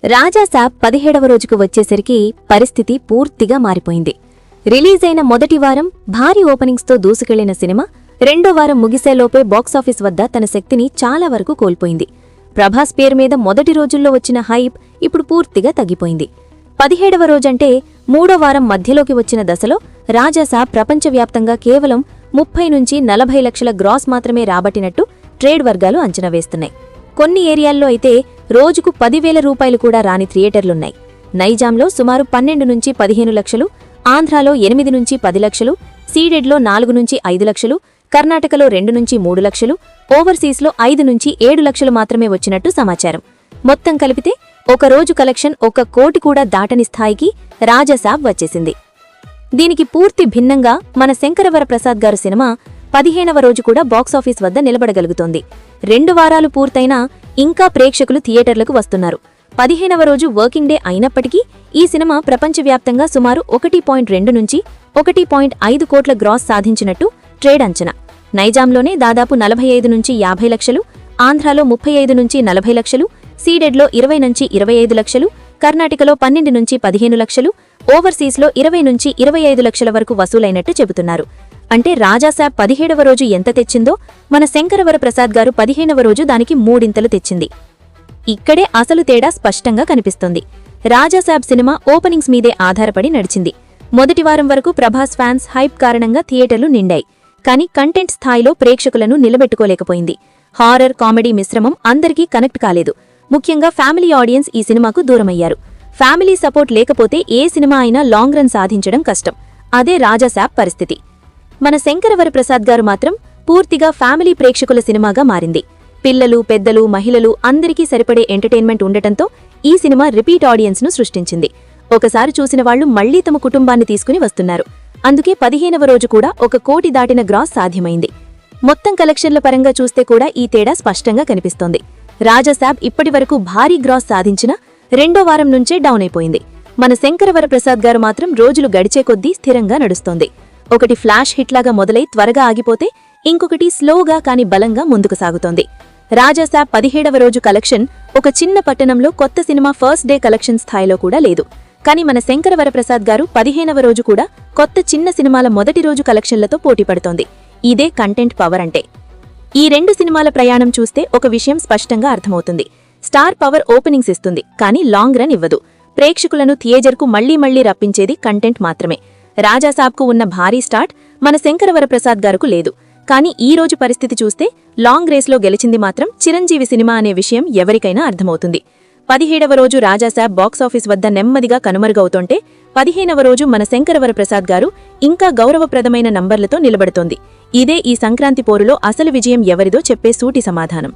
రాజాసాబ్ 17వ రోజుకు వచ్చేసరికి పరిస్థితి పూర్తిగా మారిపోయింది. రిలీజ్ అయిన మొదటి వారం భారీ ఓపెనింగ్స్తో దూసుకెళ్లిన సినిమా రెండో వారం ముగిసేలోపే బాక్సాఫీస్ వద్ద తన శక్తిని చాలా వరకు కోల్పోయింది. ప్రభాస్ పేరు మీద మొదటి రోజుల్లో వచ్చిన హైప్ ఇప్పుడు పూర్తిగా తగ్గిపోయింది. 17వ రోజంటే మూడో వారం మధ్యలోకి వచ్చిన దశలో రాజాసాబ్ ప్రపంచవ్యాప్తంగా కేవలం 30 నుంచి 40 లక్షల గ్రాస్ మాత్రమే రాబట్టినట్టు ట్రేడ్ వర్గాలు అంచనా వేస్తున్నాయి. కొన్ని ఏరియాల్లో అయితే రోజుకు 10,000 రూపాయలు కూడా రాని థియేటర్లున్నాయి. నైజాంలో సుమారు 12 నుంచి 15 లక్షలు, ఆంధ్రాలో 8 నుంచి 10 లక్షలు, సీడెడ్లో 4 నుంచి 5 లక్షలు, కర్ణాటకలో 2 నుంచి 3 లక్షలు, ఓవర్సీస్లో 5 నుంచి 7 లక్షలు మాత్రమే వచ్చినట్టు సమాచారం. మొత్తం కలిపితే ఒక రోజు కలెక్షన్ 1 కోటి కూడా దాటని స్థాయికి రాజాసాబ్ వచ్చేసింది. దీనికి పూర్తి భిన్నంగా మన శంకరవరప్రసాద్ గారు సినిమా 15వ రోజు కూడా బాక్సాఫీస్ వద్ద నిలబడగలుగుతోంది. 2 వారాలు పూర్తయినా ఇంకా ప్రేక్షకులు థియేటర్లకు వస్తున్నారు. 15వ రోజు వర్కింగ్ డే అయినప్పటికీ ఈ సినిమా ప్రపంచవ్యాప్తంగా సుమారు 1.2 నుంచి 1.5 కోట్ల గ్రాస్ సాధించినట్టు ట్రేడ్ అంచనా. నైజాంలోనే దాదాపు 45 నుంచి 50 లక్షలు, ఆంధ్రాలో 35 నుంచి 40 లక్షలు, సీడెడ్లో 20 నుంచి 25 లక్షలు, కర్ణాటకలో 12 నుంచి 15 లక్షలు, ఓవర్సీస్లో 20 నుంచి 25 లక్షల వరకు వసూలైనట్టు చెబుతున్నారు. అంటే రాజాసాబ్ 17వ రోజు ఎంత తెచ్చిందో మన శంకరవరప్రసాద్ గారు 15వ రోజు దానికి 3 తెచ్చింది. ఇక్కడే అసలు తేడా స్పష్టంగా కనిపిస్తోంది. రాజాసాబ్ సినిమా ఓపెనింగ్స్ మీదే ఆధారపడి నడిచింది. మొదటి వారం వరకు ప్రభాస్ ఫ్యాన్స్ హైప్ కారణంగా థియేటర్లు నిండాయి. కానీ కంటెంట్ స్థాయిలో ప్రేక్షకులను నిలబెట్టుకోలేకపోయింది. హారర్ కామెడీ మిశ్రమం అందరికీ కనెక్ట్ కాలేదు. ముఖ్యంగా ఫ్యామిలీ ఆడియన్స్ ఈ సినిమాకు దూరమయ్యారు. ఫ్యామిలీ సపోర్ట్ లేకపోతే ఏ సినిమా అయినా లాంగ్ రన్ సాధించడం కష్టం. అదే రాజాసాబ్ పరిస్థితి. మన శంకరవరప్రసాద్ గారు మాత్రం పూర్తిగా ఫ్యామిలీ ప్రేక్షకుల సినిమాగా మారింది. పిల్లలు, పెద్దలు, మహిళలు అందరికీ సరిపడే ఎంటర్టైన్మెంట్ ఉండటంతో ఈ సినిమా రిపీట్ ఆడియన్స్ను సృష్టించింది. ఒకసారి చూసిన వాళ్లు మళ్లీ తమ కుటుంబాన్ని తీసుకుని వస్తున్నారు. అందుకే 15వ రోజు కూడా 1 కోటి దాటిన గ్రాస్ సాధ్యమైంది. మొత్తం కలెక్షన్ల పరంగా చూస్తే కూడా ఈ తేడా స్పష్టంగా కనిపిస్తోంది. రాజాసాబ్ ఇప్పటివరకు భారీ గ్రాస్ సాధించినా రెండో వారం నుంచే డౌన్ అయిపోయింది. మన శంకరవరప్రసాద్ గారు మాత్రం రోజులు గడిచే కొద్దీ స్థిరంగా నడుస్తోంది. ఒకటి ఫ్లాష్ హిట్లాగా మొదలై త్వరగా ఆగిపోతే ఇంకొకటి స్లోగా కాని బలంగా ముందుకు సాగుతోంది. రాజాసాబ్ 17వ రోజు కలెక్షన్ ఒక చిన్న పట్టణంలో కొత్త సినిమా ఫస్ట్ డే కలెక్షన్ స్థాయిలో కూడా లేదు. కానీ మన శంకరవరప్రసాద్ గారు 15వ రోజు కూడా కొత్త చిన్న సినిమాల మొదటి రోజు కలెక్షన్లతో పోటీపడుతోంది. ఇదే కంటెంట్ పవర్ అంటే. ఈ 2 సినిమాల ప్రయాణం చూస్తే ఒక విషయం స్పష్టంగా అర్థమవుతుంది. స్టార్ పవర్ ఓపెనింగ్స్ ఇస్తుంది, కానీ లాంగ్ రన్ ఇవ్వదు. ప్రేక్షకులను థియేటర్కు మళ్లీ రప్పించేది కంటెంట్ మాత్రమే. రాజాసాబ్కు ఉన్న భారీ స్టార్ట్ మన శంకరవరప్రసాద్ గారుకు లేదు. కానీ ఈ రోజు పరిస్థితి చూస్తే లాంగ్ రేస్లో గెలిచింది మాత్రం చిరంజీవి సినిమా అనే విషయం ఎవరికైనా అర్థమవుతుంది. 17వ రోజు రాజాసాబ్ బాక్సాఫీస్ వద్ద నెమ్మదిగా కనుమరుగవుతుంటే 15వ రోజు మన శంకరవరప్రసాద్ గారు ఇంకా గౌరవప్రదమైన నంబర్లతో నిలబడుతోంది. ఇదే ఈ సంక్రాంతి పోరులో అసలు విజయం ఎవరిదో చెప్పే సూటి సమాధానం.